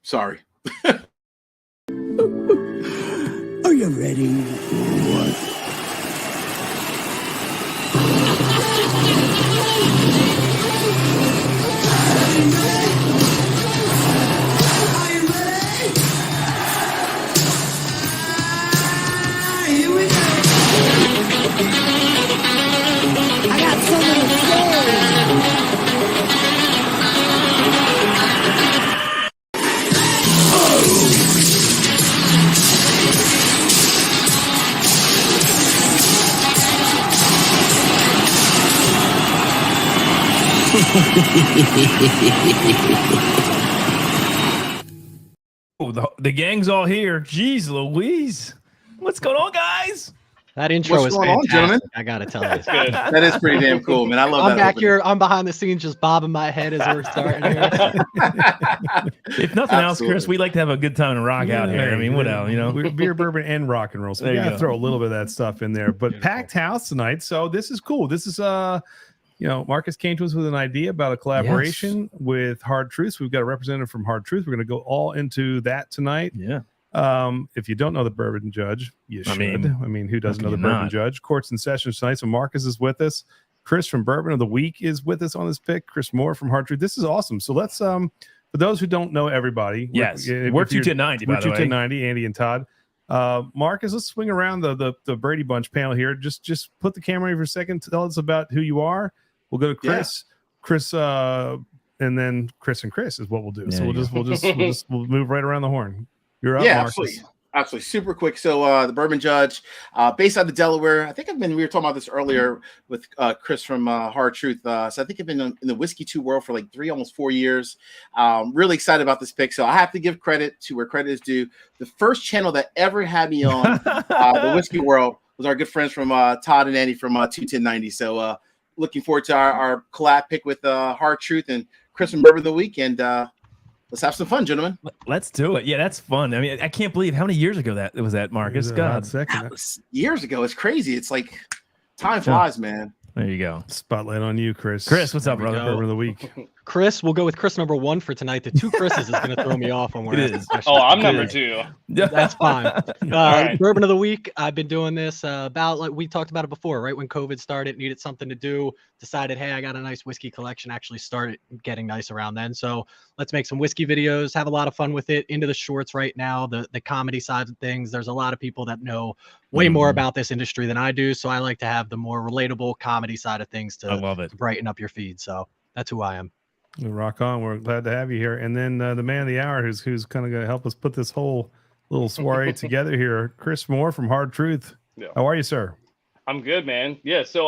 Sorry. Are you ready? What? I got something to say. Oh, the gang's all here. Jeez Louise. What's going on, guys? That intro What's is going on, fantastic. gentlemen? I gotta tell you. Good. That is pretty damn cool, man. I love that. I'm back opening. here. I'm behind the scenes, just bobbing my head as we're starting here. If nothing else, Chris, Absolutely. we like to have a good time and rock out here. I mean, what else, you know? We're beer, bourbon, and rock and roll. So There we you gotta go. throw a little bit of that stuff in there. But packed house tonight, so this is cool. This is Marcus came to us with an idea about a collaboration with Hard Truth. We've got a representative from Hard Truth. We're going to go all into that tonight. Yeah. If you don't know the Bourbon Judge, you should. I I mean, who doesn't how know can the you Bourbon not? Judge? Court's in session tonight. So Marcus is with us. Chris from Bourbon of the Week is with us on this pick. Chris Moore from Hard Truth. This is awesome. So let's for those who don't know everybody, Yes. if We're you're- 21090, by we're the way. 21090, Andy and Todd. Marcus, let's swing around the Brady Bunch panel here. Just put the camera in for a second. Tell us about who you are. We'll go to Chris. Chris, and then Chris and Chris is what we'll do. There So you we'll move right around the horn. You're up, Yeah, Marcus. absolutely, super quick. So the Bourbon Judge, based out of Delaware. I think we were talking about this earlier with Chris from Hard Truth. So I think I've been in the whiskey 2 world for like almost 4 years. Really excited about this pick. So I have to give credit to where credit is due. The first channel that ever had me on the whiskey world was our good friends from Todd and Andy from 21090. So looking forward to our collab pick with Hard Truth and Chris from Bourbon of the Week. And let's have some fun, gentlemen. Let's do it. Yeah, that's fun. I mean, I can't believe how many years ago that was that, Marcus. God. Second. That was years ago. It's crazy. It's like time flies, man. There you go. Spotlight on you, Chris. Chris, what's up, There we brother? go. Bourbon of the Week. Chris, we'll go with Chris number 1 for tonight. The 2 Chris's is going to throw me off when we're It asking is. questions. Oh, I'm It number is. 2. That's fine. right. Bourbon of the Week. I've been doing this about, like we talked about it before, right? When COVID started, needed something to do, decided, hey, I got a nice whiskey collection, actually started getting nice around then. So let's make some whiskey videos, have a lot of fun with it. Into the shorts right now, the comedy side of things. There's a lot of people that know way more about this industry than I do. So I like to have the more relatable comedy side of things I to love it. brighten up your feed. So that's who I am. Well, rock on. We're glad to have you here. And then the man of the hour who's kind of going to help us put this whole little soiree together here, Chris Moore from Hard Truth. Yeah. How are you, sir? I'm good, man. Yeah. So,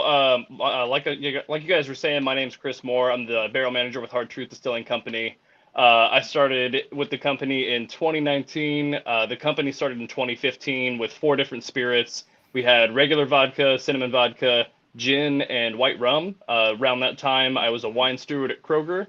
like you guys were saying, my name's Chris Moore. I'm the barrel manager with Hard Truth Distilling Company. I started with the company in 2019. The company started in 2015 with 4 different spirits. We had regular vodka, cinnamon vodka, gin, and white rum. Around that time, I was a wine steward at Kroger,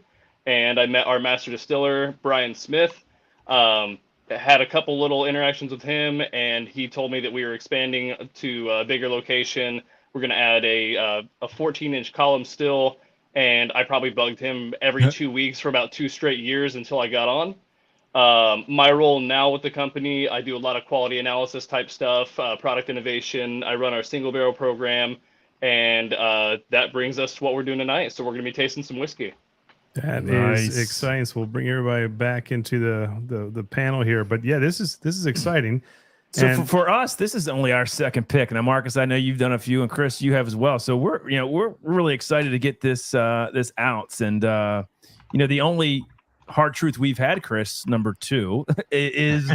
and I met our master distiller, Brian Smith. Had a couple little interactions with him, and he told me that we were expanding to a bigger location. We're going to add a 14-inch column still, and I probably bugged him every 2 weeks for about 2 straight years until I got on. My role now with the company, I do a lot of quality analysis type stuff, product innovation. I run our single barrel program, and that brings us to what we're doing tonight. So we're going to be tasting some whiskey. That Nice. is exciting. So we'll bring everybody back into the panel here. But yeah, this is exciting. So And- for us, this is only our second pick. Now, Marcus, I know you've done a few, and Chris, you have as well. So we're really excited to get this out. And the only Hard Truth we've had, Chris, number 2, is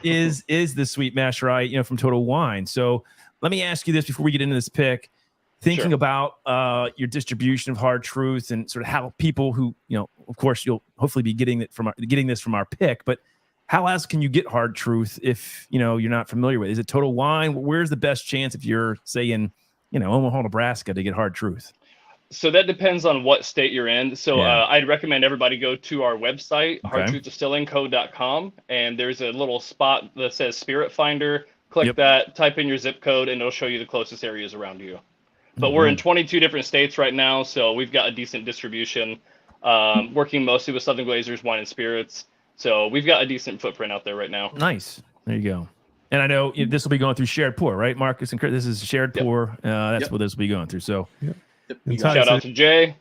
the Sweet Mash Rye, from Total Wine. So let me ask you this before we get into this pick. Thinking Sure. about your distribution of Hard Truth and sort of how people who, of course, you'll hopefully be getting this from our pick, but how else can you get Hard Truth if you're not familiar with it? Is it Total Wine? Where's the best chance if you're saying Omaha, Nebraska to get Hard Truth? So that depends on what state you're in. So Yeah. I'd recommend everybody go to our website, Okay. hardtruthdistillingco.com, and there's a little spot that says Spirit Finder. Click Yep. that, type in your zip code, and it'll show you the closest areas around you. But we're in 22 different states right now, so we've got a decent distribution. Working mostly with Southern Glazers, Wine and Spirits. So we've got a decent footprint out there right now. Nice. There you go. And I know this will be going through shared pour, right, Marcus and Chris? This is shared pour. That's what this will be going through. So, And Todd, shout out to Jay.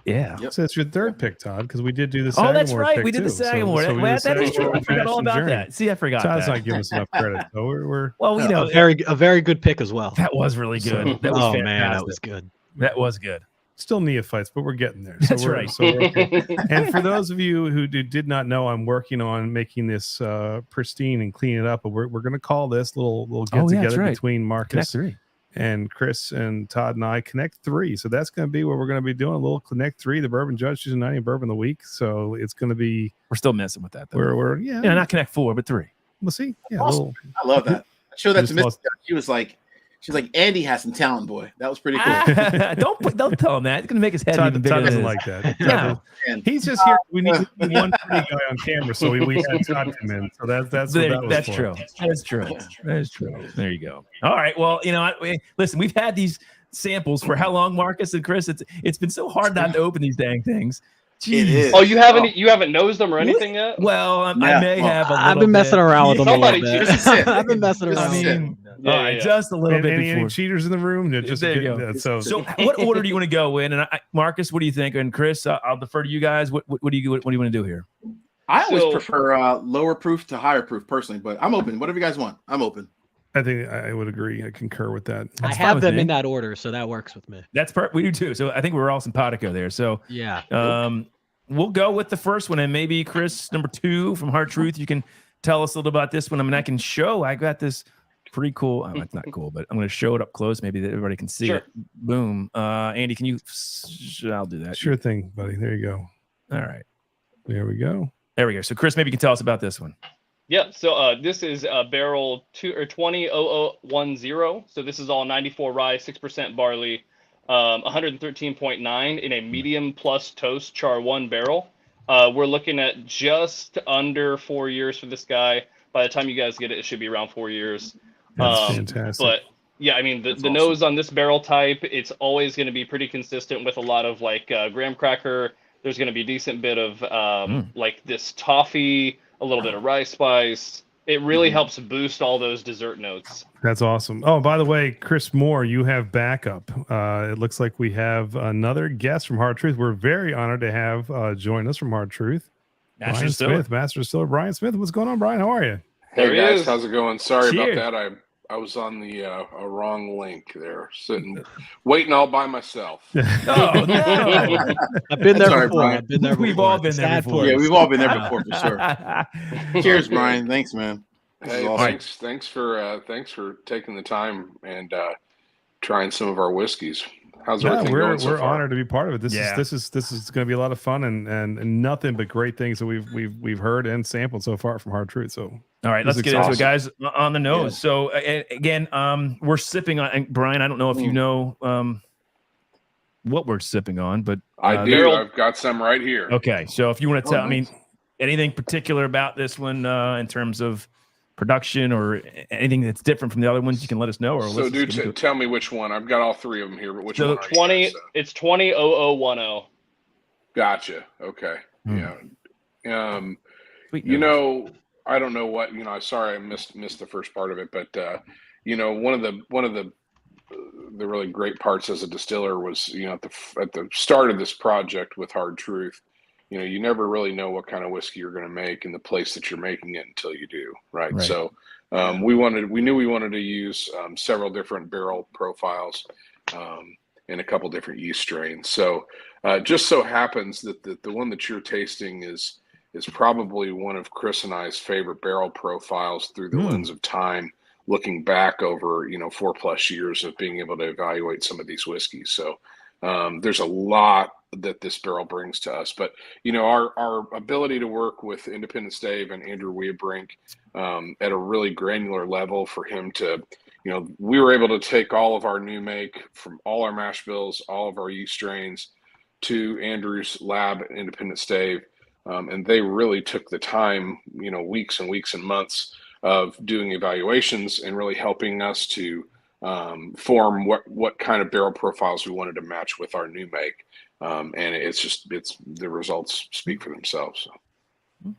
yeah. So it's your third pick, Todd, because we did do the Oh, Sagamore that's right. pick We did the too. Sagamore. So we That did the is true. I Sagamore forgot all Fashion about Journey. that. See, I forgot Todd's that. not giving us enough credit. So we're Well, you know, a very good pick as well. that was really good. That was Oh fantastic. man, that was good. That was good. still neophytes, but we're getting there. So That's we're, right. So we're okay. And for those of you who did not know, I'm working on making this pristine and clean it up. But we're going to call this little get together between Marcus and Chris and Todd and I, Connect 3. So that's going to be what we're going to be doing, a little Connect 3, the Bourbon Judge 290 Bourbon of the Week. So it's going to be. We're still messing with that, though. We're not Connect 4, but 3. We'll see. Yeah, awesome. I love that. I showed that to Miss. She's like, Andy has some talent, boy. That was pretty cool. Don't tell him that. It's gonna make his head Todd, even bigger. Todd doesn't like that. No. He's just here. We need one pretty guy on camera, so we had Todd come in. So that's true. That is true. That is true. There you go. All right. Well, listen, we've had these samples for how long, Marcus and Chris? It's been so hard not to open these dang things. It is. Oh, you haven't nosed them or anything yet? Well, I may have. I've been messing around with them a little bit. I've been messing around. Just a little bit. Any cheaters in the room? Just there you go. So, what order do you want to go in? And Marcus, what do you think? And Chris, I'll defer to you guys. What do you want to do here? I always prefer lower proof to higher proof personally, but I'm open. Whatever you guys want, I'm open. I think I would agree. I concur with that. I have them in that order, so that works with me. That's perfect. We do too. So I think we're all simpatico there. So yeah. We'll go with the first one, and maybe Chris, number 2 from Hard Truth. You can tell us a little about this one. I mean, I can show. I got this pretty cool. It's not cool, but I'm going to show it up close. Maybe that everybody can see it. Boom. Andy, can you? I'll do that. Sure thing, buddy. There you go. All right. There we go. There we go. So, Chris, maybe you can tell us about this one. Yeah. So this is barrel 20010. So this is all 94 rye, 6% barley. 113.9 in a medium plus toast char 1 barrel. We're looking at just under 4 years for this guy. By the time you guys get it, it should be around 4 years. That's fantastic. But yeah, I mean, the nose on this barrel type, it's always going to be pretty consistent with a lot of like graham cracker. There's going to be a decent bit of like this toffee, a little bit of rye spice. It really helps boost all those dessert notes. That's awesome. Oh, by the way, Chris Moore, you have backup. It looks like we have another guest from Hard Truth. We're very honored to have join us from Hard Truth. Master Distiller Brian Smith. What's going on, Brian? How are you? Hey guys, how's it going? Sorry about that. I was on the a wrong link there, sitting waiting all by myself. Oh no! I've been there before. We've all been there before. Yeah, we've all been there before for sure. Cheers, Brian. Thanks, man. Hey, awesome. thanks for taking the time and trying some of our whiskeys. How's everything going so far? We're honored to be part of it. This is going to be a lot of fun and nothing but great things that we've heard and sampled so far from Hard Truth. So all right, let's get into it, guys. On the nose. Yeah. So again, we're sipping on. And Brian, I don't know if you know what we're sipping on, but I do. I've got some right here. Okay, so if you want to tell, I mean, anything particular about this one in terms of production or anything that's different from the other ones, you can let us know. Or so, tell me which one. I've got all 3 of them here, but which one? It's 200010. Gotcha. Okay. Yeah. I don't know what sorry I missed the first part of it, but one of the really great parts as a distiller was at the start of this project with Hard Truth, you never really know what kind of whiskey you're going to make in the place that you're making it until you do, right? So we knew we wanted to use several different barrel profiles and a couple different yeast strains. So just so happens that the one that you're tasting is probably one of Chris and I's favorite barrel profiles through the lens of time, looking back over 4+ years of being able to evaluate some of these whiskeys. So there's a lot that this barrel brings to us, but our ability to work with Independent Stave and Andrew Weabrink at a really granular level for him to, we were able to take all of our new make from all our mash bills, all of our yeast strains to Andrew's lab at Independent Stave. And they really took the time, weeks and weeks and months of doing evaluations and really helping us to form what kind of barrel profiles we wanted to match with our new make. And it's the results speak for themselves. So.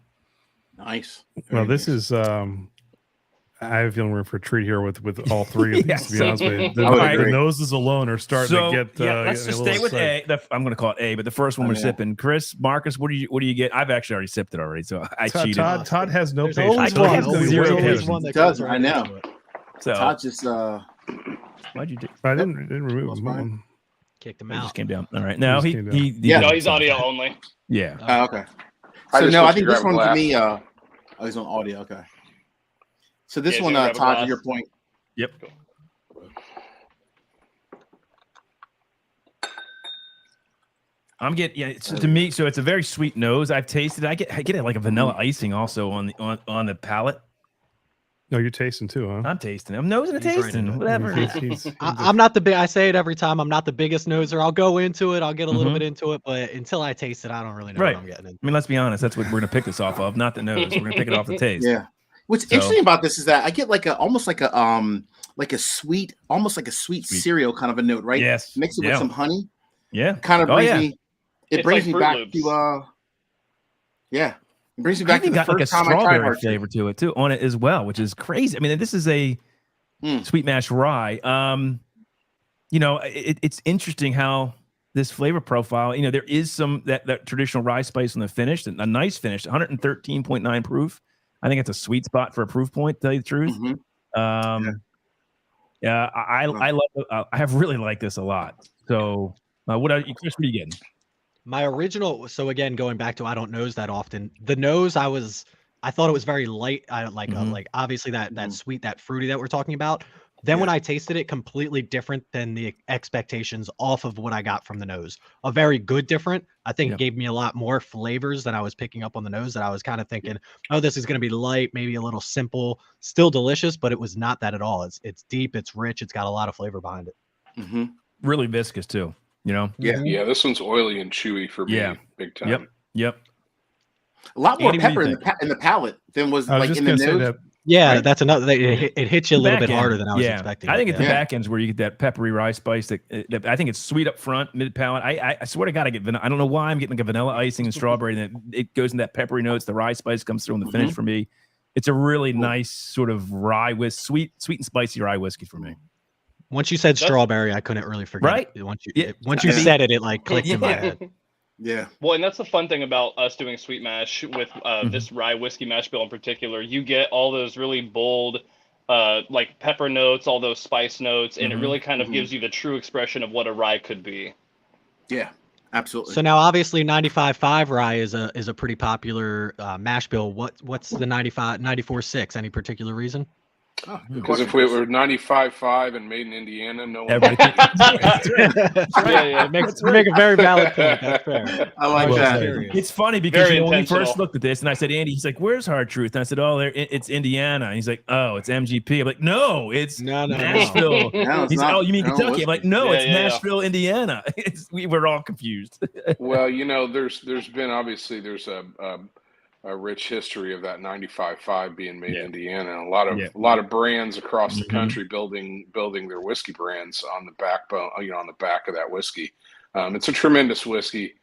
Nice. Well, this is I have a feeling we're in for a treat here with all three of these. To be honest with you, the noses alone are starting to get. Let's just stay with A. I'm going to call it A, but the first one we're sipping. Chris, Marcus, what do you get? I've actually already sipped it already, so I cheated. Todd has no patience. Always one that does. I know. So Todd just why'd you do? I didn't remove his mom. Kicked him He out. just came down. All right, now no, he's audio only. Yeah. Okay. So no, I think this one for me. Oh, he's on audio. Okay. So this one, Todd, to your point. Yep. I'm getting to me. So it's a very sweet nose. I've tasted. I get it like a vanilla icing also on the palate. No, you're tasting too, huh? I'm tasting. I'm nosing and tasting. Whatever. I'm not the big. I say it every time. I'm not the biggest noser. I'll go into it. I'll get a little bit into it, but until I taste it, I don't really know what I'm getting into. I mean, let's be honest. That's what we're gonna pick this off of, not the nose. We're gonna pick it off the taste. Yeah. What's interesting about this is that I get almost like a sweet, almost like a sweet cereal kind of a note, right? Yes. Mix it with some honey. Yeah. Kind of brings me. It brings like me back Loops. to It brings me back to the got first like a time I tried strawberry hard flavor to it too on it as well, which is crazy. I mean, this is a sweet mash rye. It's interesting how this flavor profile. There is some that traditional rye spice on the finish, a nice finish, 113.9 proof. I think it's a sweet spot for a proof point, to tell you the truth. I love. I have really liked this a lot. So, Chris? What are you getting? My original. So again, going back to I don't nose that often. The nose, I thought it was very light. I like obviously that sweet, that fruity that we're talking about. Then when I tasted it, completely different than the expectations off of what I got from the nose. A very good different. I think it gave me a lot more flavors than I was picking up on the nose, that I was kind of thinking, oh, this is going to be light, maybe a little simple, still delicious, but it was not that at all. It's deep, it's rich, it's got a lot of flavor behind it. Really viscous too, Yeah, this one's oily and chewy for me, big time. Yep. A lot more pepper in the palate than was like in the nose. Yeah, that's another. It hits you a little bit harder than I was expecting. I think at the back ends where you get that peppery rye spice. That I think it's sweet up front, mid palate. I swear to God, I get vanilla. I don't know why I'm getting like a vanilla icing and strawberry, and it goes in that peppery notes. The rye spice comes through in the finish for me. It's a really nice sort of rye with sweet and spicy rye whiskey for me. Once you said strawberry, I couldn't really forget. Right? Once you said it, like clicked in my head. Yeah. Well, and that's the fun thing about us doing sweet mash with this rye whiskey mash bill in particular. You get all those really bold, like pepper notes, all those spice notes, and it really kind of gives you the true expression of what a rye could be. Yeah, absolutely. So now, obviously, 95.5 rye is a pretty popular mash bill. What's the 94.6? Any particular reason? Because if we were 95.5 and made in Indiana, no one. You make a very valid point. That's fair. I like that. It's funny because when we first looked at this, and I said, Andy, he's like, "Where's Hard Truth?" And I said, "Oh, it's Indiana." And he's like, "Oh, it's MGP." I'm like, "No, it's Nashville." He's like, "Oh, you mean Kentucky?" I'm like, "No, it's Nashville, Indiana." We were all confused. Well, there's been obviously a rich history of that 95.5 being made in Indiana. A lot of brands across the country building their whiskey brands on the backbone, on the back of that whiskey. It's a tremendous whiskey,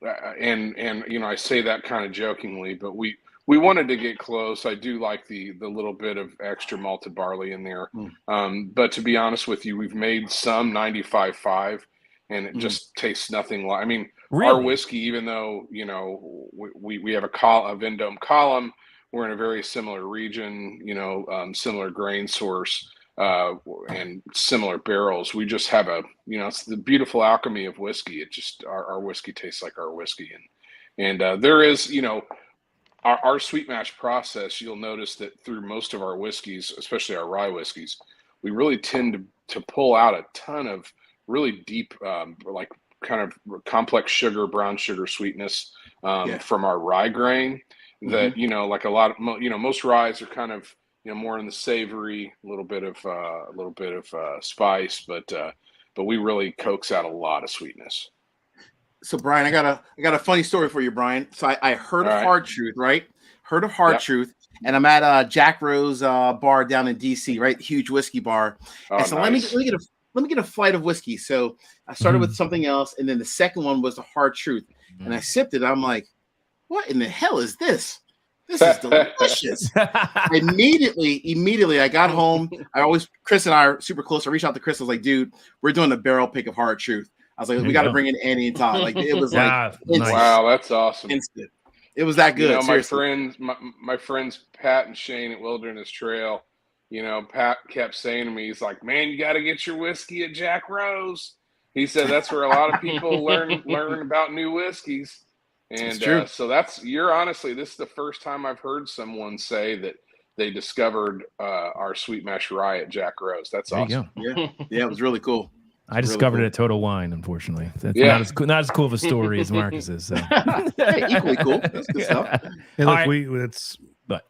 and I say that kind of jokingly, but we wanted to get close. I do like the little bit of extra malted barley in there, but to be honest with you, we've made some 95.5, and it just tastes nothing like. I mean. Really? Our whiskey, even though we have a Vendome column, we're in a very similar region, similar grain source and similar barrels. We just have it's the beautiful alchemy of whiskey. It just our whiskey tastes like our whiskey, and there is our sweet mash process. You'll notice that through most of our whiskeys, especially our rye whiskeys, we really tend to pull out a ton of really deep kind of complex sugar, brown sugar sweetness from our rye grain that, like a lot of, most ryes are kind of, more in the savory, a little bit of spice, but we really coax out a lot of sweetness. So Brian, I got a funny story for you, Brian. So I heard of Hard Truth, right? Heard of Hard Truth. And I'm at Jack Rose bar down in DC, right? Huge whiskey bar. Oh, and so nice. let me get a flight of whiskey. So I started with something else, and then the second one was the Hard Truth. And I sipped it. I'm like, what in the hell is this? This is delicious. Immediately, I got home. Chris and I are super close. I reached out to Chris. I was like, dude, we're doing a barrel pick of Hard Truth. I was like, we got to bring in Annie and Todd. Like, it was like, nice. Wow, that's awesome. Instant. It was that good. You know, my friends Pat and Shane at Wilderness Trail, you know, Pat kept saying to me, he's like, man, you got to get your whiskey at Jack Rose. He said that's where a lot of people learn about new whiskeys. And so you're honestly, this is the first time I've heard someone say that they discovered our sweet mash rye at Jack Rose. That's awesome. Yeah, it was really cool. I discovered it at Total Wine, unfortunately. That's not as cool of a story as Marcus's. So. Hey, equally cool. That's good stuff. And look,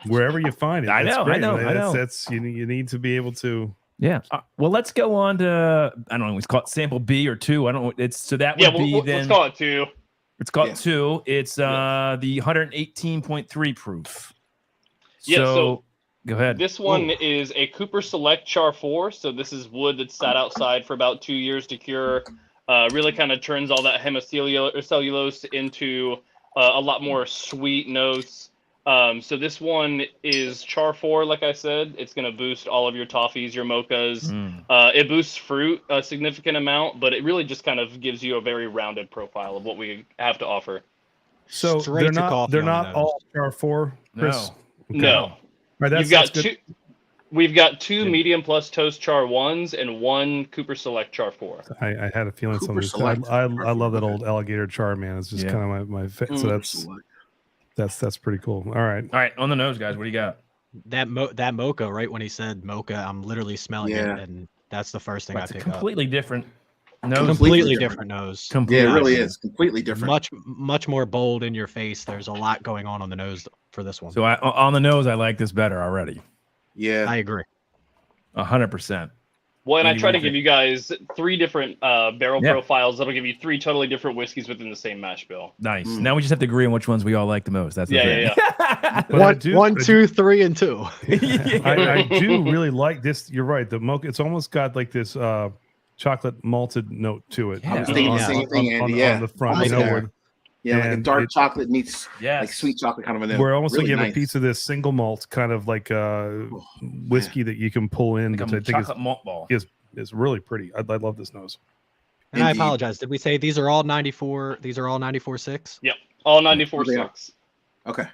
wherever you find it. I know. That's you need to be able to. Yeah. Well, let's go on to, I don't know, it's called sample B or 2. I don't know. It's so that would be then. Let's call it 2. It's called 2. It's the 118.3 proof. So go ahead. This one is a Cooper Select Char 4. So this is wood that sat outside for about 2 years to cure. Really kind of turns all that hemicellulose into a lot more sweet notes. So this one is Char 4, like I said. It's going to boost all of your toffees, your mochas. It boosts fruit a significant amount, but it really just kind of gives you a very rounded profile of what we have to offer. So they're not all Char 4, Chris? No. Right, You've got two. We've got 2 medium plus toast Char 1s and 1 Cooper Select Char 4. I had a feeling something. I love that old alligator char, man. It's just kind of my fit. So that's pretty cool. All right. On the nose, guys. What do you got? That mocha, right when he said mocha, I'm literally smelling it, and that's the first thing I pick up. Completely different nose. Completely different nose. Yeah, it really is completely different. Much more bold in your face. There's a lot going on the nose for this one. So on the nose, I like this better already. Yeah, I agree. 100%. Well, and I try to give you guys 3 different barrel profiles that'll give you 3 totally different whiskeys within the same mash bill. Nice. Now we just have to agree on which ones we all like the most. That's yeah. 1, 2, 3, and 2. I do really like this. You're right. The mocha. It's almost got like this chocolate malted note to it. I was thinking the same thing, Andy. On the front. Like a dark chocolate meets like sweet chocolate kind of a note. We're almost really like you have a piece of this single malt kind of like whiskey that you can pull in. Like which I think chocolate malt ball. is really pretty. I love this nose. And I apologize. Did we say these are all 94? These are all 94.6? Yep, all 94.6. Okay.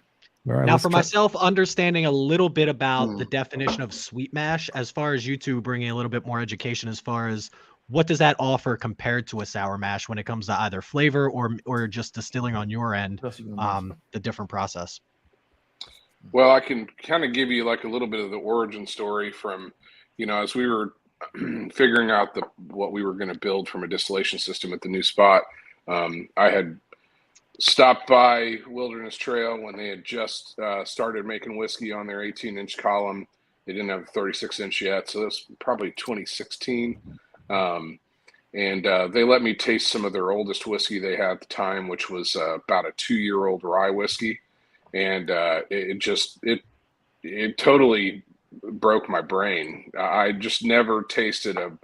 All right, now, for myself, understanding a little bit about the definition of sweet mash, as far as you two bringing a little bit more education, as far as what does that offer compared to a sour mash when it comes to either flavor or just distilling on your end, the different process? Well, I can kind of give you like a little bit of the origin story from, as we were figuring out what we were going to build from a distillation system at the new spot. I had stopped by Wilderness Trail when they had just started making whiskey on their 18-inch column. They didn't have a 36-inch yet, so this was probably 2016. And they let me taste some of their oldest whiskey they had at the time, which was about a 2-year-old rye whiskey. And it totally broke my brain. I just never tasted a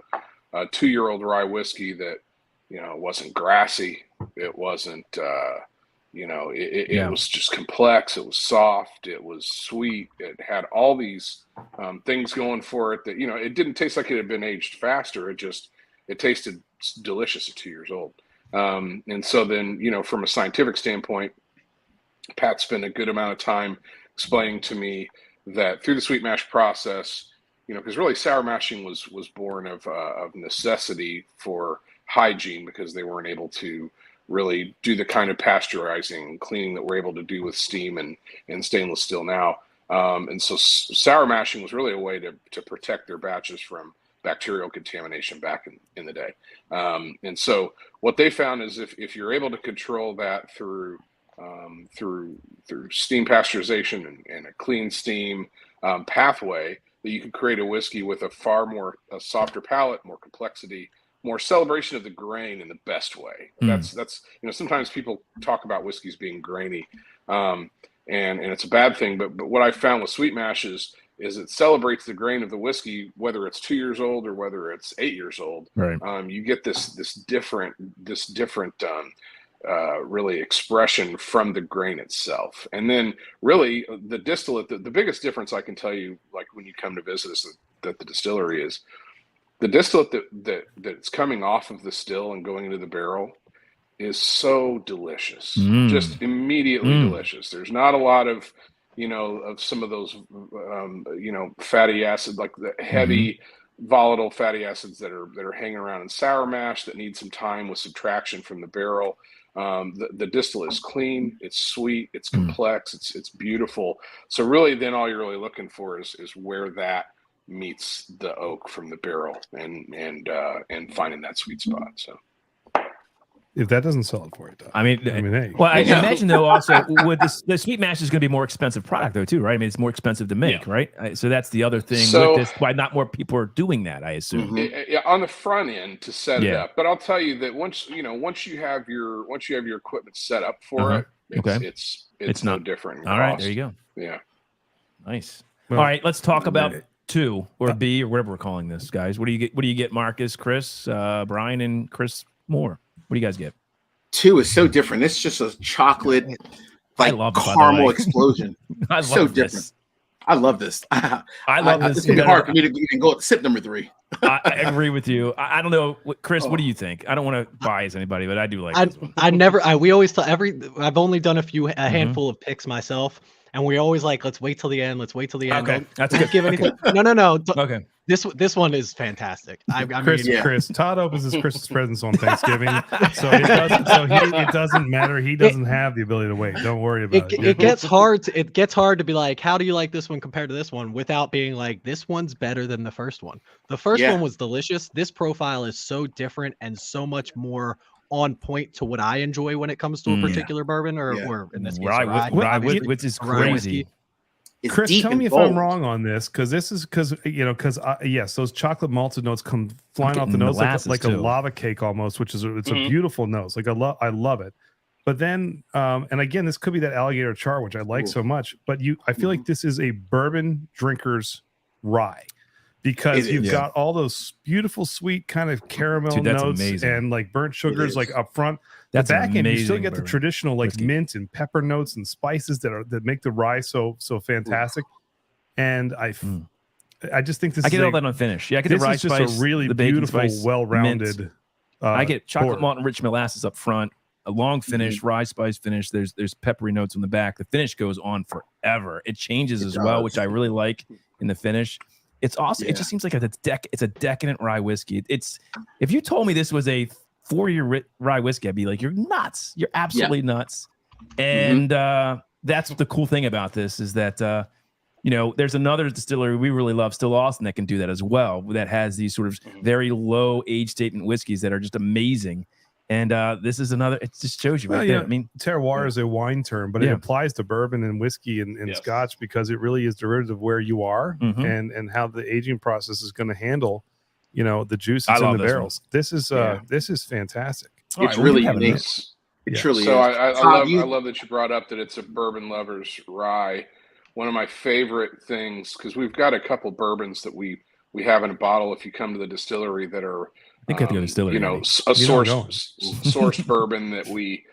2-year-old rye whiskey that, wasn't grassy. It wasn't, it was just complex. It was soft. It was sweet. It had all these things going for it that, it didn't taste like it had been aged faster. It tasted delicious at 2 years old. And so then, from a scientific standpoint, Pat spent a good amount of time explaining to me that through the sweet mash process, because really sour mashing was born of necessity for hygiene, because they weren't able to really do the kind of pasteurizing and cleaning that we're able to do with steam and stainless steel now. And so sour mashing was really a way to protect their batches from bacterial contamination back in the day. And so what they found is if you're able to control that through steam pasteurization and a clean steam pathway, that you can create a whiskey with a softer palate, more complexity, more celebration of the grain in the best way. That's sometimes people talk about whiskeys being grainy, and it's a bad thing. But what I found with sweet mash is it celebrates the grain of the whiskey, whether it's 2 years old or whether it's 8 years old. Right. You get this different really expression from the grain itself. And then really the distillate, the biggest difference I can tell you, like when you come to visit us at the distillery, is the distillate that's coming off of the still and going into the barrel is so delicious, just immediately delicious. There's not a lot of, of some of those, fatty acid, like the heavy volatile fatty acids that are hanging around in sour mash that need some time with subtraction from the barrel. The distillate is clean, it's sweet, it's complex, it's beautiful. So really then all you're really looking for is where that meets the oak from the barrel and finding that sweet spot. So if that doesn't sell it for you, Doug. Hey. Well, I imagine though also with the sweet mash is going to be a more expensive product though too, right? I mean, it's more expensive to make, right? So that's the other thing with this. Why not more people are doing that? I assume on the front end to set it up. But I'll tell you that once you have your equipment set up for it, it's no different. All right, there you go. Yeah, nice. Well, all right, let's talk about 2 or B or whatever we're calling this, guys. What do you get? What do you get, Marcus, Chris, Brian, and Chris Moore? What do you guys get? 2 is so different. It's just a chocolate, caramel explosion. I love so this. different. I love this. I love this. It's gonna be hard for me to even go at sip number 3. I agree with you. I don't know, Chris. What do you think? I don't want to bias anybody, but I do like this one. We always tell I've only done a handful of picks myself, and we always let's wait till the end. Let's wait till the end. Okay, that's good. Give anything. No. Okay. This one is fantastic. Chris, Todd opens his Christmas presents on Thanksgiving, so it doesn't matter. He doesn't have the ability to wait. Don't worry about it. It gets hard. It gets hard to be like, how do you like this one compared to this one, without being like, this one's better than the first one. The first one was delicious. This profile is so different and so much more on point to what I enjoy when it comes to a particular bourbon or in this case, rye, which is crazy. Chris, tell me if I'm wrong on this, because yes, those chocolate malted notes come flying off the nose like a lava cake almost, which is it's a beautiful nose. Like I love it. But then, and again, this could be that alligator char, which I like so much. But I feel like this is a bourbon drinker's rye, because you've got all those beautiful sweet kind of caramel notes and like burnt sugars like up front. The back end, you still get the traditional mint and pepper notes and spices that make the rye so fantastic. And I just think I get all that on finish. Yeah, I get the rye is spice, just a really beautiful, well-rounded. I get chocolate malt and rich molasses up front, a long finish, rye spice finish. There's peppery notes on the back. The finish goes on forever. It changes as well, which I really like in the finish. It's awesome. Yeah. It just seems like it's a decadent rye whiskey. It's if you told me this was a 4-year rye whiskey, I'd be like, you're nuts. You're absolutely nuts. And that's the cool thing about this is that there's another distillery we really love, Still Austin, that can do that as well. That has these sort of very low age statement whiskeys that are just amazing. And this is another. It just shows you. Right there. I mean, terroir is a wine term, but it applies to bourbon and whiskey and Scotch, because it really is derivative of where you are and how the aging process is going to handle, the juices in the barrels. This is fantastic. It's really unique. It truly is. I love that you brought up that it's a bourbon lover's rye. One of my favorite things, because we've got a couple bourbons that we have in a bottle if you come to the distillery that are. I think I have to go to distillery. A sourced bourbon that we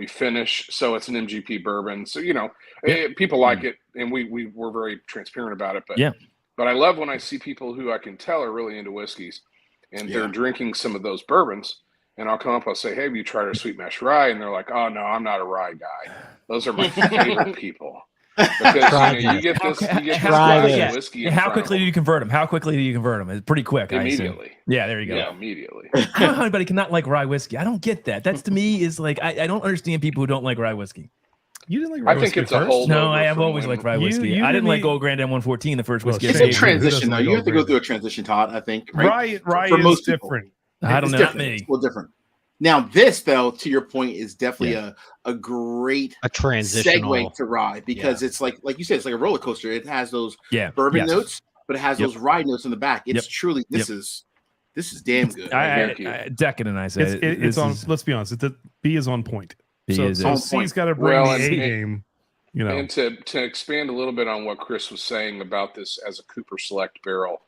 finish. So it's an MGP bourbon. So people like it, and we're very transparent about it. But I love when I see people who I can tell are really into whiskeys, and they're drinking some of those bourbons, and I'll come up, I'll say, "Hey, have you tried our sweet mash rye?" And they're like, "Oh no, I'm not a rye guy." Those are my favorite people. Because you get this whiskey. How quickly do you convert them? It's pretty quick. Immediately. Yeah, there you go. Yeah, immediately. I don't know how anybody cannot like rye whiskey. I don't get that. That's to me is like I don't understand people who don't like rye whiskey. You didn't like rye whiskey it's a whole. No, I have always liked rye whiskey. I didn't like Old Grand M114, the first whiskey. It's a transition though. You have to go through a transition, Todd. I think. Right? Rye for most different. I don't know. Not me. It's a little different. Now, this, though, to your point, is definitely a great transitional segue to rye, because it's like you said, it's like a roller coaster. It has those bourbon notes, but it has those rye notes in the back. It's truly this is damn good. Decadent, I say. It's on. Let's be honest. The B is on point. So C's got to bring the A game. And to expand a little bit on what Chris was saying about this as a Cooper Select barrel,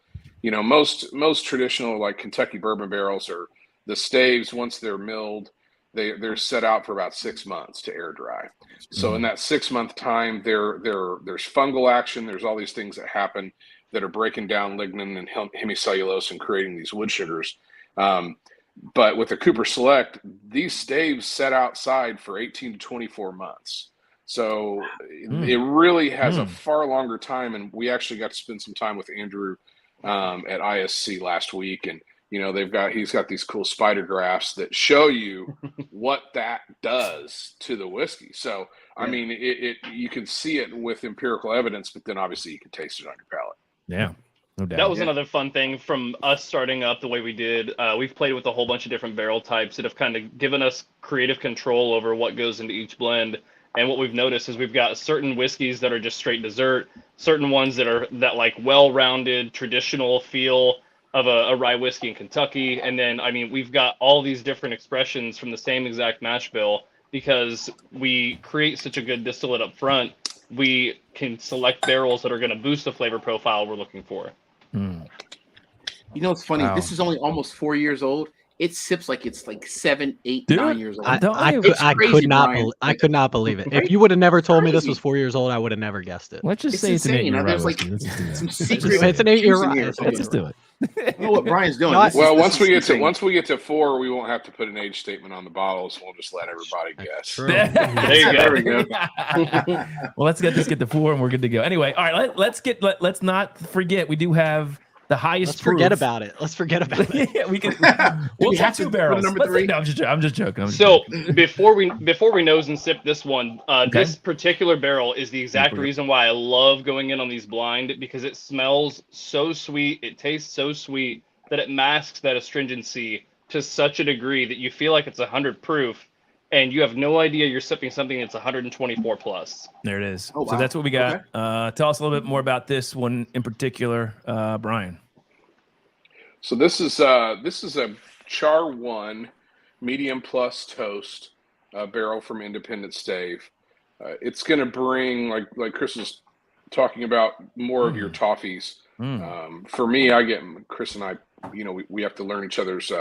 most traditional like Kentucky bourbon barrels are. The staves, once they're milled, they're set out for about 6 months to air dry. So in that 6-month time, there's fungal action. There's all these things that happen that are breaking down lignin and hemicellulose and creating these wood sugars. But with the Cooper Select, these staves set outside for 18 to 24 months. So it really has a far longer time. And we actually got to spend some time with Andrew at ISC last week. And, you know, he's got these cool spider graphs that show you what that does to the whiskey. So, I mean, you can see it with empirical evidence, but then obviously you can taste it on your palate. Yeah. No doubt. That was another fun thing from us starting up the way we did. We've played with a whole bunch of different barrel types that have kind of given us creative control over what goes into each blend. And what we've noticed is we've got certain whiskeys that are just straight dessert, certain ones that like well-rounded traditional feel of a rye whiskey in Kentucky. And then, I mean, we've got all these different expressions from the same exact mash bill because we create such a good distillate up front. We can select barrels that are going to boost the flavor profile we're looking for. You know, it's funny. Wow. This is only almost 4 years old. It sips like it's like 7, 8, Dude, 9 years old. I crazy, could not. Brian. I could not believe it. If you would have never told me this Crazy. was 4 years old, I would have never guessed it. Let's just It's say it's an insane. 8-year There's rye like whiskey. Let's just do that. some Let's secret. just- It's an 8-year juice in rye. here or Let's something. just do it. I don't know what Brian's doing. No, This Well, is once we interesting. get to 4, we won't have to put an age statement on the bottles. We'll just let everybody guess. True. There you go. There we go. Well, let's get the 4 and we're good to go. Anyway, all right, let's not forget we do have the highest. Let's forget proof. about it. Let's forget about it. Yeah, we can. we We'll take have to 2 put barrels. number Let's- 3? No, I'm just joking. So before we nose and sip this one, Okay. this particular barrel is the exact reason why I love going in on these blind, because it smells so sweet, it tastes so sweet that it masks that astringency to such a degree that you feel like it's 100 proof, and you have no idea you're sipping something that's 124 plus. There it is. Oh, So wow. that's what we got. Tell us a little bit more about this one in particular, Brian. So this is a Char 1 medium plus toast barrel from Independent Stave. It's going to bring, like Chris was talking about, more of your toffees. For me, Chris and I, you know, we have to learn each other's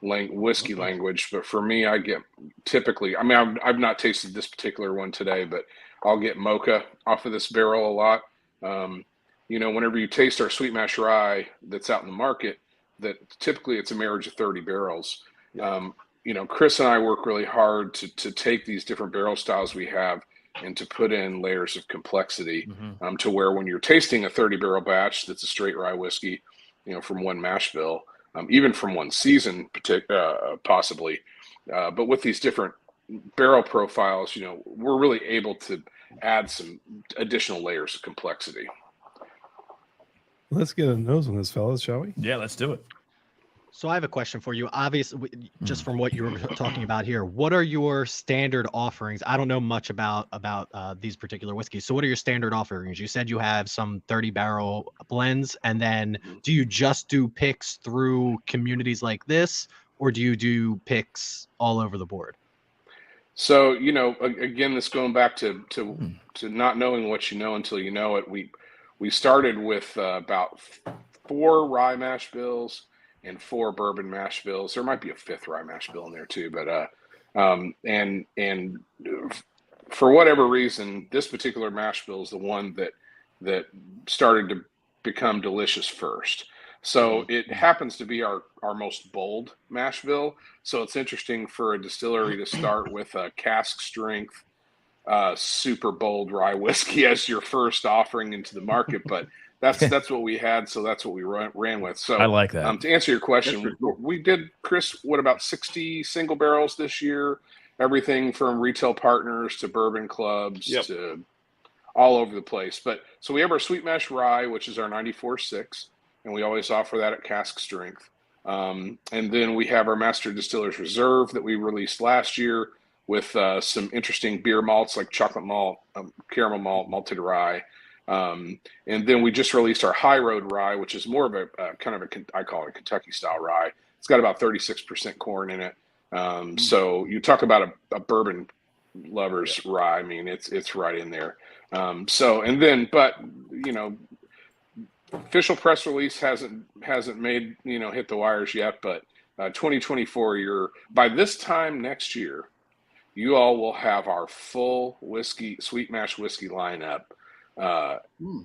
whiskey language, but for me, I get typically, I mean, I've not tasted this particular one today, but I'll get mocha off of this barrel a lot. You know, whenever you taste our sweet mash rye that's out in the market, that typically it's a marriage of 30 barrels. You know, Chris and I work really hard to take these different barrel styles we have and to put in layers of complexity to where when you're tasting a 30 barrel batch that's a straight rye whiskey, you know, from one mash bill, even from one season, possibly. But with these different barrel profiles, you know, we're really able to add some additional layers of complexity. Let's get a nose on this, fellas, shall we? Yeah, let's do it. So I have a question for you. Obviously, just from what you were talking about here, what are your standard offerings? I don't know much about these particular whiskeys. So what are your standard offerings? You said you have some 30 barrel blends, and then do you just do picks through communities like this, or do you do picks all over the board? So, you know, again, this going back to not knowing what you know until you know it. We started with about 4 rye mash bills and 4 bourbon mash bills. There might be a 5th rye mash bill in there too, but and for whatever reason, this particular mash bill is the one that started to become delicious first. So it happens to be our most bold mash bill. So it's interesting for a distillery to start with a cask strength, super bold rye whiskey as your first offering into the market, but that's what we had, so that's what we ran with. So I like that. To answer your question, we did, Chris, what, about 60 single barrels this year? Everything from retail partners to bourbon clubs to all over the place. But so we have our sweet mash rye, which is our 94.6, and we always offer that at cask strength. And then we have our Master Distiller's Reserve that we released last year with some interesting beer malts like chocolate malt, caramel malt, malted rye. And then we just released our High Road Rye, which is more of a kind of I call it a Kentucky style rye. It's got about 36% corn in it. So you talk about a bourbon lover's rye. I mean, it's right in there. So, and then, but you know, official press release hasn't made, you know, hit the wires yet, but 2024, by this time next year, you all will have our full sweet mash whiskey lineup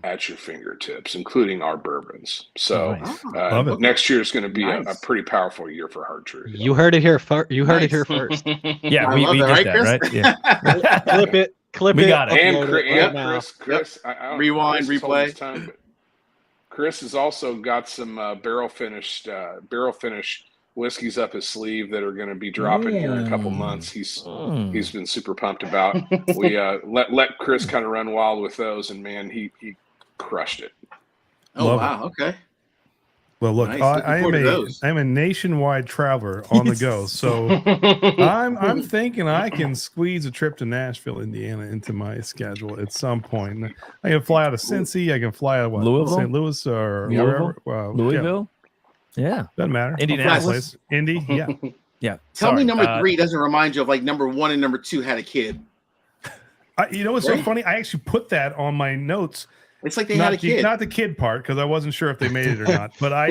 at your fingertips, including our bourbons. So next year is going to be a pretty powerful year for Hard Truth. You heard it here first. You heard it here first. Yeah, we get that, right? Yeah. Clip We it. got it. And Chris, I Rewind, replay. Time, but Chris has also got some barrel finish whiskeys up his sleeve that are going to be dropping here in a couple months. He's been super pumped about. We let Chris kind of run wild with those, and man, he crushed it. Oh wow, okay. Well, look, nice. I'm a nationwide traveler on the go, so I'm thinking I can squeeze a trip to Nashville, Indiana, into my schedule at some point. I can fly out of Cincy. I can fly out of Louisville? St. Louis or Louisville? wherever. Louisville. Yeah, doesn't matter. Indianapolis. Indy. Yeah. Yeah. Tell me number 3 doesn't remind you of like number 1 and number 2 had a kid. You know what's so funny? I actually put that on my notes. It's like they had a kid. Not the kid part, because I wasn't sure if they made it or not. But I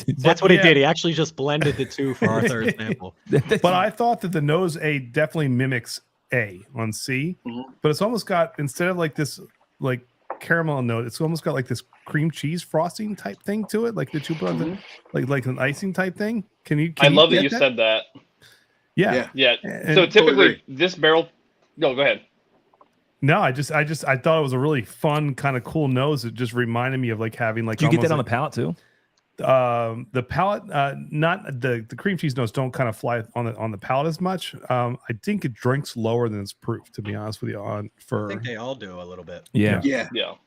did. That's what he did. He actually just blended the two for our third sample. But I thought that the nose A definitely mimics A on C. But it's almost got, instead of like this like caramel note, it's almost got like this cream cheese frosting type thing to it, like that you put on the, like an icing type thing. I love that you said that. Yeah. So typically this barrel. No, go ahead. No, I thought it was a really fun kind of cool nose. It just reminded me of like having like. Do you get that on the palate too? The palate, not the cream cheese notes don't kind of fly on the palate as much. I think it drinks lower than its proof, to be honest with you. I think they all do a little bit. Yeah,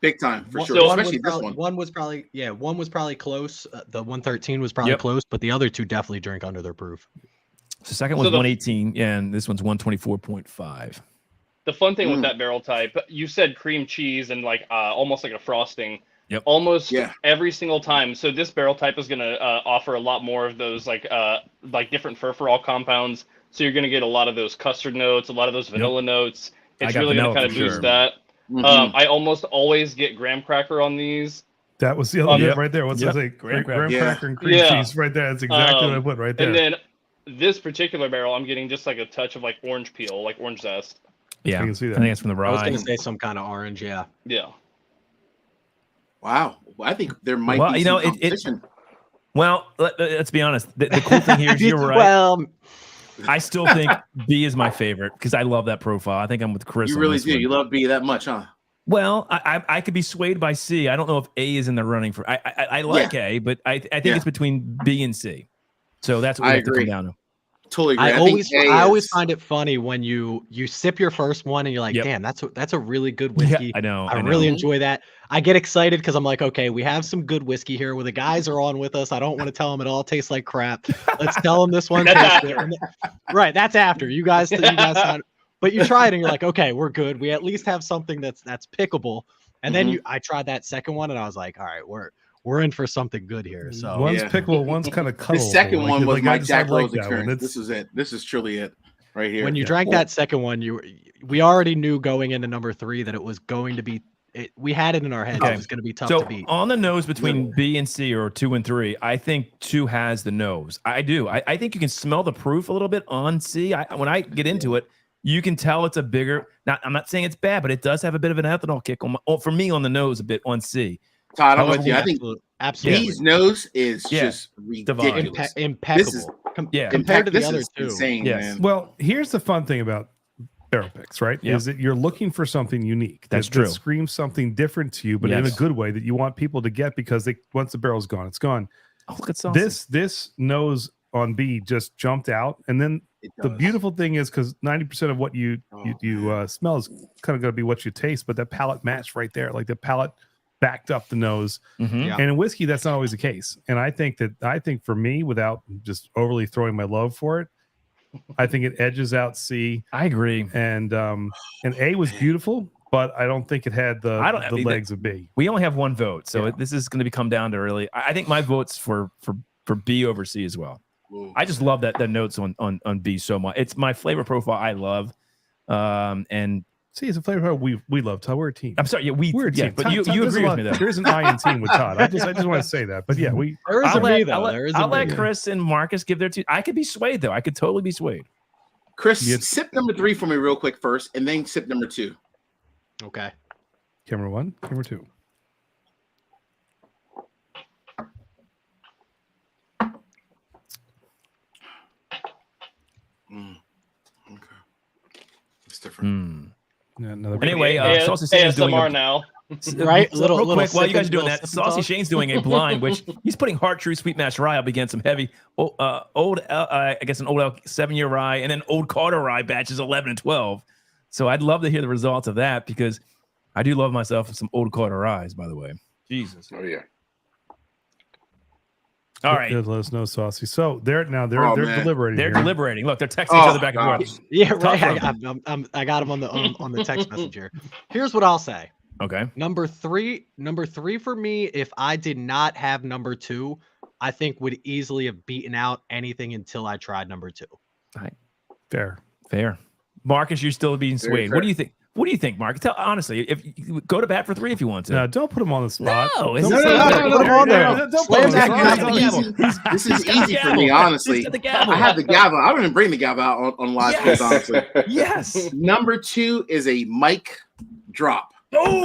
big time for sure. So Especially this one. One was probably close. The 113 was probably close, but the other two definitely drink under their proof. The second one's 118, and this one's 124.5. The fun thing with that barrel type, you said cream cheese and like almost like a frosting. Yep. Almost every single time. So this barrel type is going to offer a lot more of those like different furfural compounds. So you're going to get a lot of those custard notes, a lot of those vanilla notes. It's really going to kind of boost that. I almost always get graham cracker on these. That was the other right there. What's that? Graham cracker and cream cheese right there. That's exactly what I put right there. And then this particular barrel, I'm getting just like a touch of like orange peel, like orange zest. Yeah, I can see that. I think it's from the rye. I was going to say some kind of orange. Yeah. Wow, I think there might be some competition. Well, let's be honest. The cool thing here is you're right. Well, I still think B is my favorite because I love that profile. I think I'm with Chris. You really do. You love B that much, huh? Well, I could be swayed by C. I don't know if A is in the running for. I like A, but I think it's between B and C. So that's what we have to come down to. Totally agree. I always find it funny when you sip your first one and you're like, damn, that's a really good whiskey. Yeah, I know. I really enjoy that. I get excited because I'm like, okay, we have some good whiskey here where the guys are on with us. I don't want to tell them it all tastes like crap. Let's tell them this one tastes good. Right, that's after you guys. But you try it and you're like, okay, we're good. We at least have something that's pickable. And then I tried that second one and I was like, all right, we're in for something good here. So one's pickable, one's kind of cuddle. The second one was my Jack Rose that experience. This is it. This is truly it right here. When you drank that second one, we already knew going into number 3 that it was going to be. We had it in our head. It was going to be tough to beat. On the nose between B and C, or 2 and 3, I think 2 has the nose. I do. I think you can smell the proof a little bit on C. When I get into it, you can tell it's a bigger. Now, I'm not saying it's bad, but it does have a bit of an ethanol kick for me on the nose a bit on C. Todd, I'm with you. I think absolutely. B's nose is just ridiculous. Impeccable. Compared to the other two. Insane, man. Well, here's the fun thing about barrel picks, right? Is that you're looking for something unique. That's true. That screams something different to you, but in a good way that you want people to get, because once the barrel's gone, it's gone. Oh, look at sauce. This nose on B just jumped out, and then the beautiful thing is, because 90% of what you smell is kind of going to be what you taste, but that palate match right there, like the palate backed up the nose. And in whiskey, that's not always the case. And I think for me, without just overly throwing my love for it, I think it edges out C. I agree. And A was beautiful, but I don't think it had the legs of B. We only have one vote, so this is going to come down to really. I think my vote's for B over C as well. Ooh. I just love the notes on B so much. It's my flavor profile I love, and See, it's a flavor we love Todd. We're a team. I'm sorry. Yeah, We're a team. but Todd, you Todd agree with me though. There's an I in team with Todd. I just want to say that. But yeah, There is a me though. There is a I'll me. let Chris and Marcus give their two. I could be swayed though. I could totally be swayed. Chris, sip number 3 for me real quick first, and then sip number 2. Okay. Camera 1, camera 2. Okay. It's different. Yeah, another Anyway, Saucy Shane's doing ASMR now. Right, real little quick while you guys are sipping, doing little that. sipping Saucy talk. Shane's doing a blind, which he's putting Hard True Sweet Mash Rye up against some heavy, I guess an old 7-year rye, and then old Carter rye batches 11 and 12. So I'd love to hear the results of that because I do love myself some old Carter ryes, by the way. Jesus. Oh yeah. All right. Let us know, Saucy. So they're man. deliberating. They're here. deliberating. Look, they're texting each other back and gosh. forth. Yeah, right. Tough I got him on the text messenger. Here's what I'll say. Okay. Number three for me, if I did not have number 2, I think would easily have beaten out anything until I tried number 2. Fair. Marcus, you're still being Very swayed. fair. What do you think? What do you think, Marcus? Tell honestly. If you go to bat for 3 if you want to. No, don't put him on the spot. No, Don't it's put not- him no, put him on there. Don't put Slam him on that the gavel. spot. This is He's got easy the for me, gavel. honestly. He's got the gavel. I have the gavel. I don't even bring the gavel out on live Yes. quiz, honestly. Yes. Number 2 is a mic drop. Oh,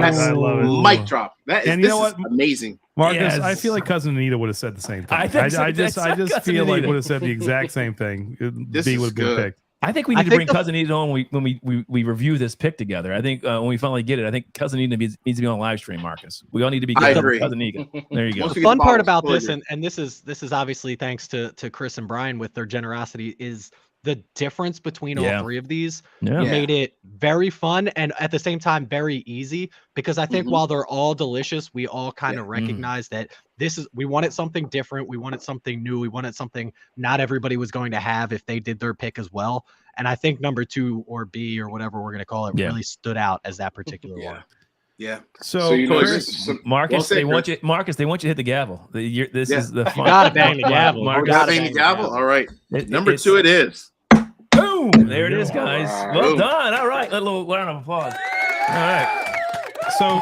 That's I love it. mic drop. That is, And you this know is what? amazing. Marcus, Yes. I feel like Cousin Anita would have said the same thing. I think so. I just Cousin feel like Anita. would have said the exact same thing. This B is would have been good. picked. I think we I need to think bring the- Cousin Anita on when we review this pick together. I think when we finally get it, I think Cousin Anita needs to be on live stream, Marcus. We all need to be I good agree. with Cousin Anita. There you go. Once The we get fun part bottles, about spoiler. this, and this is obviously thanks to Chris and Brian with their generosity, is the difference between Yeah. all 3 of these Yeah. Yeah. made it very fun and at the same time very easy, because I think Mhm. while they're all delicious, we all kind Yeah. of recognize that we wanted something different, we wanted something new, we wanted something not everybody was going to have if they did their pick as well. And I think number 2 or B or whatever we're going to call it Yeah. really stood out as that particular Yeah. one. Yeah. So, So you know, Chris, this is some, Marcus, Well said, they want Chris. you. Marcus, they want you to hit the gavel. This Yeah. is the fun. gotta bang the gavel. We Marcus, got gotta the bang the gavel. gavel. All right. Number it's- 2 it is. Boom! There it is, guys. Wow. Well Boom. done. All right, a little round of applause. All right. so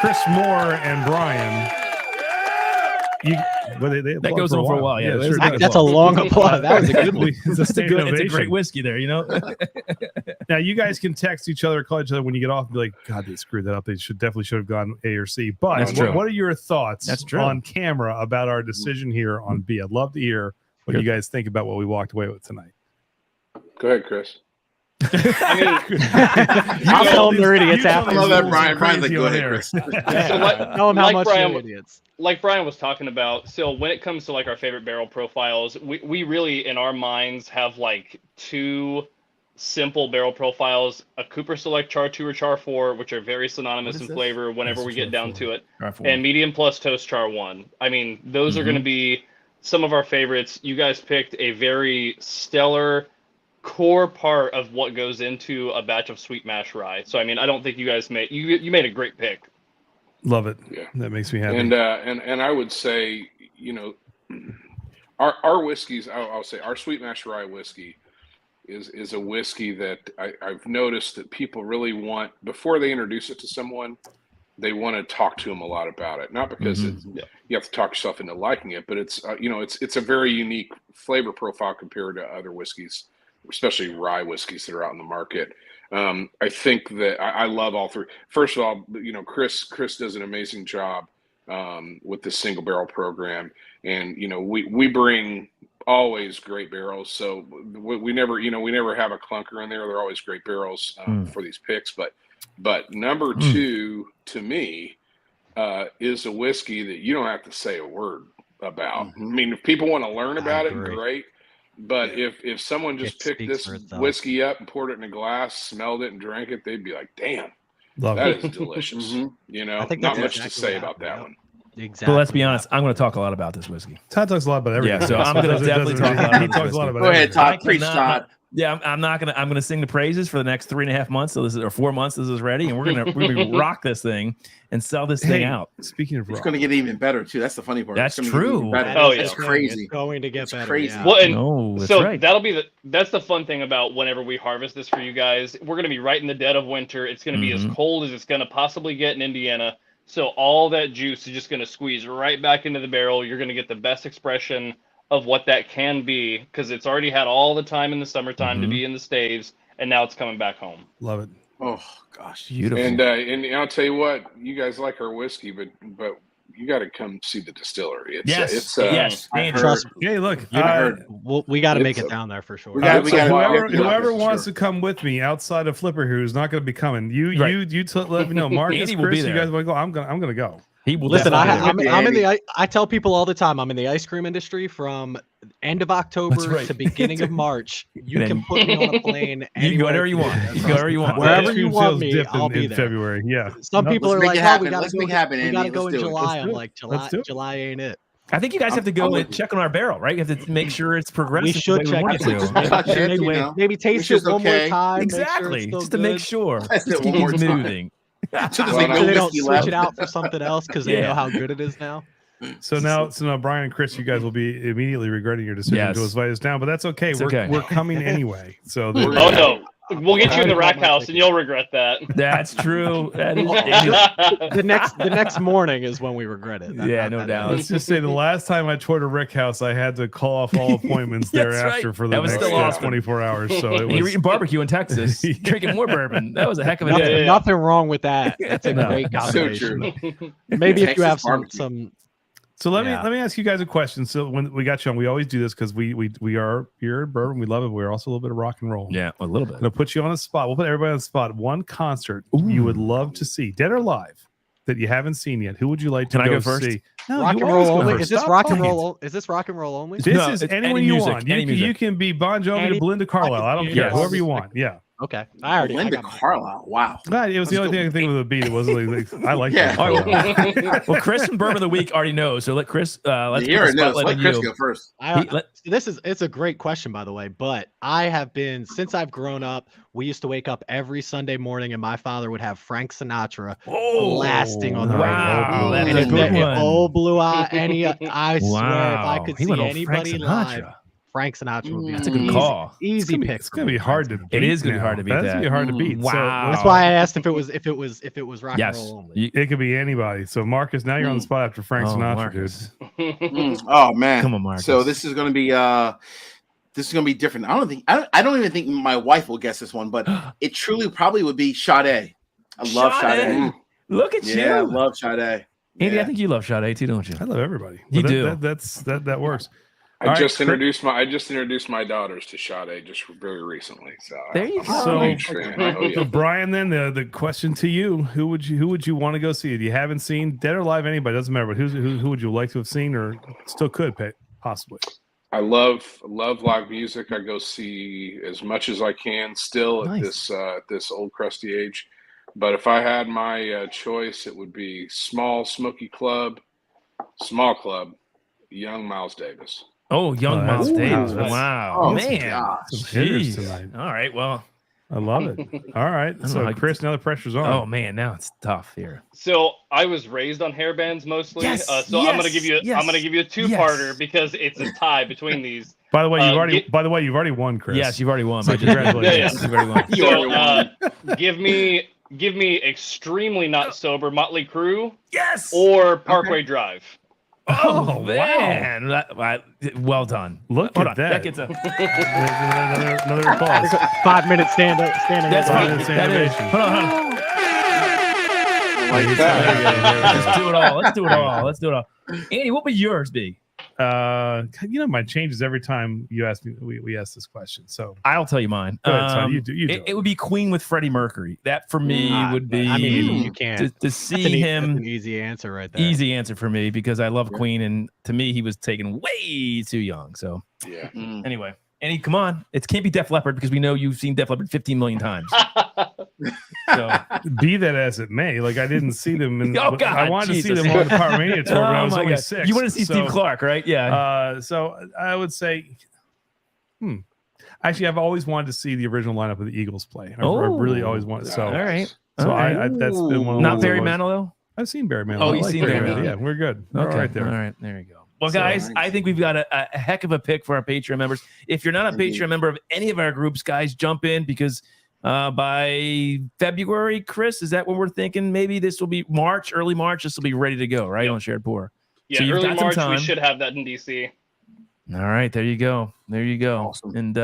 Chris Moore and Brian, they That goes on for a while. Yeah, sure does. That's a long applause. That was a good one. It's a It's a standing good. It's a ovation. great whiskey there. You know. Now you guys can text each other, call each other when you get off, and be like, "God, they screwed that up. They definitely should have gone A or C." But That's true. what are your thoughts That's true. on camera about our decision here on B? I'd love to hear what you guys think about what we walked away with tonight. go ahead, Chris. I mean, I'll tell them they're idiots You tell after. I these love that, rules Brian. are Brian's like, crazy go on ahead, air. Chris. so like, Tell them how like much Brian, they're idiots. like Brian was talking about, so when it comes to like our favorite barrel profiles, we really in our minds have like 2 simple barrel profiles: a Cooper Select Char 2 or Char 4, which are very synonymous What is in this? flavor whenever That's we Char get down 4. to it, Char 4. and Medium Plus Toast Char 1. I mean, those are going to be some of our favorites. You guys picked a very stellar core part of what goes into a batch of sweet mash rye. So I mean, I don't think you guys you made a great pick. Love it. Yeah. That makes me happy. And I would say, you know, our whiskeys, I'll say our sweet mash rye whiskey is a whiskey that I've noticed that people really want, before they introduce it to someone, they want to talk to them a lot about it. Not because it's, you have to talk yourself into liking it, but it's you know, it's a very unique flavor profile compared to other whiskeys, especially rye whiskeys that are out in the market. I think that I love all 3. First of all, you know, Chris does an amazing job with this single barrel program, and you know, we bring always great barrels, so we never have a clunker in there. They're always great barrels for these picks. But number 2 to me is a whiskey that you don't have to say a word about. I mean, if people want to learn about it, great. But if someone just It picked speaks this for itself. whiskey up and poured it in a glass, smelled it and drank it, they'd be like, "Damn, Love that it. is delicious." You know, I think not that's much to exactly say what about that happened, one. Exactly. But let's be honest, I'm going to talk a lot about this whiskey. Todd talks a lot about everything. Yeah, so I'm gonna definitely talk a lot about He talks this a lot about Go ahead, everything. Todd. Preach, Todd. Yeah, I'm not gonna. I'm gonna sing the praises for the next 3.5 months. So this is or 4 months. This is ready, and we're gonna rock this thing and sell this thing out. Speaking of, it's going to get even better too. That's the funny part. That's it's gonna true. Get even better. Oh, yeah. It's crazy. It's going to get better. Crazy. Yeah. Well, and No, that's so right. that'll be that's the fun thing about whenever we harvest this for you guys. We're going to be right in the dead of winter. It's going to be as cold as it's going to possibly get in Indiana. So all that juice is just going to squeeze right back into the barrel. You're going to get the best expression of what that can be because it's already had all the time in the summertime to be in the staves, and now it's coming back home. Love it. Oh gosh, Beautiful. And I'll tell you what, you guys like our whiskey, but you got to come see the distillery. It's yes. Trust me. Hey, look, We got to make It's it down there for sure. whoever wants to come with me outside of Flipper, who's not going to be coming. You let me know. Marcus, Andy will be Chris, you there. guys want to go? I'm gonna go. He will Listen, definitely- I'm in the. I tell people all the time, I'm in the ice cream industry from end of October That's right. to beginning of March. You can put me on a plane. You can go wherever you want. You can go wherever you want. Wherever Ice you cream want sales me, dip I'll in be there. February. Yeah. Some people are make like, it "Oh, happen. we gotta Let's go. make it happen, We Andy. gotta go Let's in do it. July." Let's I'm do it. like, Let's do it. July ain't it. I think you guys have to go I'm and with check on our barrel, right? You have to make sure it's progressing. We should the way check want it. it to. Just touch it, Maybe, you know. maybe taste Which is it one more okay. time. Exactly, just to make sure. Test Just it keep one more things time. moving. So there's Well, like So no they don't whiskey switch left. it out for something else because they Yeah. know how good it is now. So now, Brian and Chris, you guys will be immediately regretting your decision Yes. to invite us down, but that's okay. It's We're okay. we're coming anyway. So We're Oh Yeah. no, we'll get you in the I rack bought my house, ticket. and you'll regret that. That's true. That is. The next morning is when we regret it. Yeah, no that doubt. day. let's just say the last time I toured a Rick House, I had to call off all appointments That's thereafter right. for the That was next still awesome. 24 hours. So it And you're was eating barbecue in Texas, Yeah. drinking more bourbon. That was a heck of a Nothing, day. Yeah. nothing wrong with that. That's a No. great So combination. true. Maybe if you Texas have barbecue. some So let Yeah. me ask you guys a question. So when we got you on, we always do this because we are here at Bourbon. We love it. We're also a little bit of rock and roll. Yeah, a little bit. I'm gonna put you on a spot. We'll put everybody on the spot. One concert you would love to see, dead or live, that you haven't seen yet. Who would you like to Can I go go first? see? No, rock you and always roll go only. first. Is this Stop rock and playing. roll? Is this rock and roll only? This No, is it's anyone any you music, want. any You music. can be Bon Jovi Any- to Belinda Carlisle. I don't care. Yes. Whoever you want. Yeah. Okay, I Linda got mine. Carlisle. Wow. God, it was the only thing I could think of with a beat. It wasn't like I like Yeah. that. All right, well, Chris from Bourbon of the Week already knows, so let Chris. Let's Here put it the knows. spotlight Let on Chris you. go first. It's a great question, by the way, but I have been, since I've grown up, we used to wake up every Sunday morning and my father would have Frank Sinatra blasting on the Wow, radio. that's And a if good that- one. Oh, blue eye, I swear, if I could He see went on Frank anybody live, Sinatra. Frank Sinatra would be That's a good call. Easy pick. It's gonna be hard to beat. It is gonna be now. hard to beat That's that. gonna be hard to beat. Wow. That's why I asked if it was rock and Yes. roll only. So it could be anybody. So Marcus, now you're on the spot after Frank Oh, Sinatra, Marcus. Oh man. Come on, Marcus. So this is gonna be different. I don't even think my wife will guess this one, but it truly probably would be Sade. I love Sade. Look at Yeah, I you, love Sade. Andy. Yeah. I think you love Sade too, don't you? I love everybody. You But do. That works. I All right, just Chris- introduced my daughters to Sade just very recently. So There you I'm go. a huge fan. Oh, yeah. So Brian, then the question to you: Who would you want to go see? If you haven't seen, dead or alive, anybody doesn't matter. But who would you like to have seen, or still could possibly? I love live music. I go see as much as I can still at Nice. this old crusty age. But if I had my choice, it would be small young Miles Davis. Oh, young Miles that's- Davis. that's- Wow, Oh, man. gosh. Some hitters Jeez. tonight. All right. Well. I love it. All right. don't So know how- Chris, now the pressure's on. Oh man, now it's tough here. So I was raised on hair bands mostly. Yes, So I'm gonna give you yes, I'm gonna give you a two-parter yes. because it's a tie between these. By the way, get- you've already won, Chris. Yes, you've already won. So Mike. congratulations. Yeah, You've already won. You already So give me extremely not sober Motley Crue Yes. or Parkway Drive. Oh, wow. man. Well done. Look Hold at on. that. That gets a. another applause. 5 minute standing. That's fine. fine. It's That is. animation. Hold on. Like that. Let's do it all. Let's do it all. Andy, what would yours be? Mine changes every time you ask me. We ask this question. So I'll tell you mine. Go ahead, son. You do It would be Queen with Freddie Mercury. That for me would be. I mean, you can't. to That's see him. an easy answer right there. Easy answer for me because I love Queen, and to me, he was taken way too young. So Yeah. anyway, Andy, come on, it can't be Def Leppard because we know you've seen Def Leppard 15 million times. So be that as it may, like I didn't see them. Oh, God, I wanted to see Jesus. them on the Pyromania tour, but I Oh, was my only God. 6. You want to see so, Steve Clark, right? Yeah. So I would say, Actually, I've always wanted to see the original lineup of the Eagles play. I really always wanted. So, all right. So I that's been one of Not the Barry ones. Manilow? I've seen Barry Manilow. Oh, you've seen Barry Manilow. Manilow. Yeah, we're good. We're Okay. all right there. All right. There you go. Well, guys, I think we've got a heck of a pick for our Patreon members. If you're not a Patreon member of any of our groups, guys, jump in because by February, Chris, is that what we're thinking? Maybe this will be March, early March. This will be ready to go, right? On Shared Pour. Yeah, so early March, we should have that in DC. All right, there you go. There you go. Awesome. And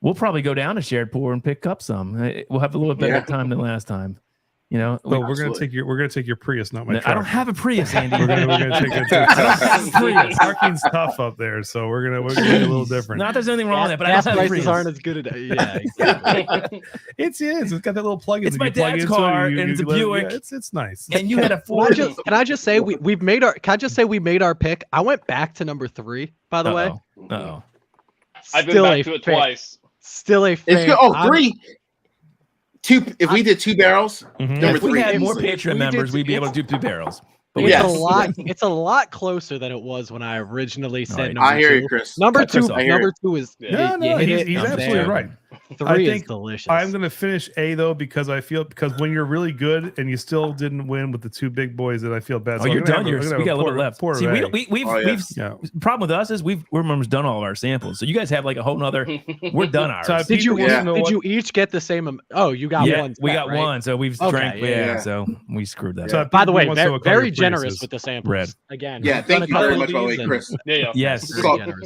we'll probably go down to Shared Pour and pick up some. We'll have a little bit better time than last time. You know, we're gonna take your Prius, not my truck. I don't have a Prius, Andy. we're gonna take it. Prius. Parking's tough up there, so we're gonna be a little different. Not there's anything wrong with that, but gas I don't have a prices Prius. aren't as good at yeah. Exactly. It's got that little plug-in. It's my dad's car, and it's a Buick. Yeah, it's nice. And you had a Can I Ford. just, can I just say we made our? Can I just say we made our pick? I went back to number 3. By the way. Uh-oh. I've been back to it twice. Still a fan. It's good. 3. 2. If we did 2 barrels, number If we 3. had more easily. Patreon members, we'd be able to do 2 barrels. But It's Yes. a lot. It's a lot closer than it was when I originally said number I hear 2. you, Chris. Number Cut Chris 2. off. Number 2 is No, you hit he's it, I'm absolutely there. right. 3 I is think delicious. I'm going to finish A though because when you're really good and you still didn't win with the 2 big boys, that I feel bad. Oh, you're done. We got a little bit left. See, we've problem with us is we're almost done all of our samples. So you guys have like a whole nother. We're done ours. So Did you did you each get the same? Oh, you got one. We set, got right? one. So we've Okay, drank. yeah. So we screwed that So up. By the way, Who wants to look very like generous Priuses? with the samples. Red. Again. Yeah, we've done thank a you very couple much, of by the way, these and Chris. Yeah. Yes.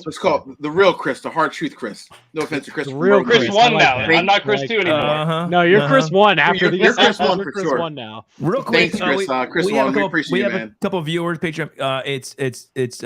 Let's call it the real Chris, the hard truth Chris. No offense to Chris. The real Chris Chris, won I like now. that. I'm not Chris Like 2 anymore. No, you're Chris 1 after You're- the you're Chris 1 for Chris sure. 1 now. Real quick, Thanks, Chris. Chris we have Long, a we couple, appreciate we it, have man. a couple of viewers. Patreon. It's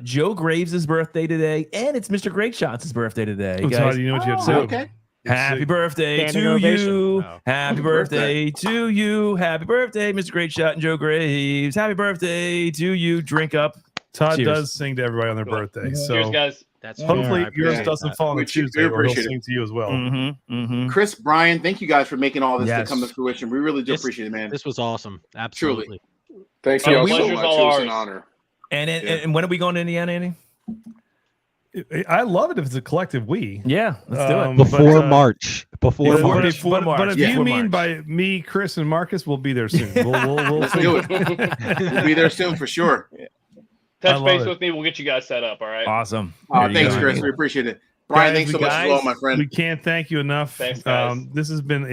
Joe Graves' birthday today, and it's Mr. Great Shots' birthday today. So how Guys. do you know what you have to Oh, do? okay. Happy birthday Standing to ovation. you. Oh. Happy birthday to you. Happy birthday, Mr. Great Shot and Joe Graves. Happy birthday to you. Drink up. Todd Cheers. does sing to everybody on their birthday, so Cheers, guys. That's hopefully fair. I yours appreciate doesn't that. fall on a We Tuesday, or he'll appreciate it. sing to you as well. Chris, Brian, thank you guys for making all this Yes. to come to fruition. We really do This- appreciate it, man. This was awesome. Absolutely. Thank Oh, you all so pleasure's much. all It was ours. an honor. And when are we going to Indiana, Andy? I love it if it's a collective we. Yeah, let's do it. Before March. Before Before March. March. But if Yeah. you Before mean March. by me, Chris, and Marcus, we'll be there soon. We'll Let's do it. We'll be there soon for sure. I Touch love base it. with me. We'll get you guys set up. All right. Awesome. Thanks, go. Chris. We appreciate it. Brian, Guys, thanks so we- much as well, my We friend. can't thank you enough. Thanks, guys. This has been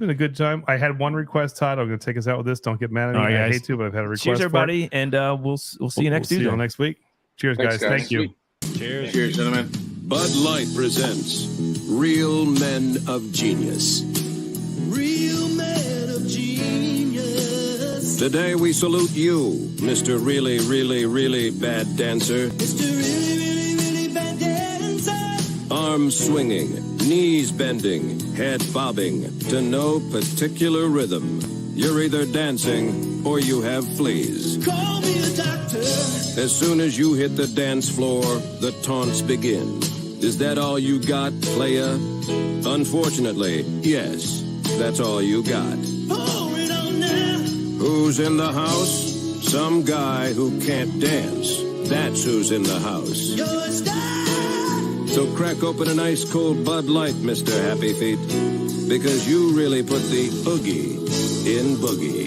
a good time. I had one request, Todd. I'm going to take us out with this. Don't get mad at me. All right, I guys. hate to, but I've had a request. Cheers, for it. everybody, and we'll see you next See Tuesday. you next week. Cheers, Thanks, guys. guys. Thank you. Cheers. Cheers, gentlemen. Bud Light presents Real Men of Genius. Real Men of Genius. Today we salute you, Mr. Really, Really, Really Bad Dancer. Mr. Really, Really, Really Bad Dancer. Arms swinging, knees bending, head bobbing to no particular rhythm. You're either dancing or you have fleas. Call me a doctor. As soon as you hit the dance floor, the taunts begin. Is that all you got, playa? Unfortunately, yes, that's all you got. Pour it on now. Who's in the house? Some guy who can't dance. That's who's in the house. Your style. So crack open an ice cold Bud Light, Mr. Happy Feet, because you really put the oogie in boogie.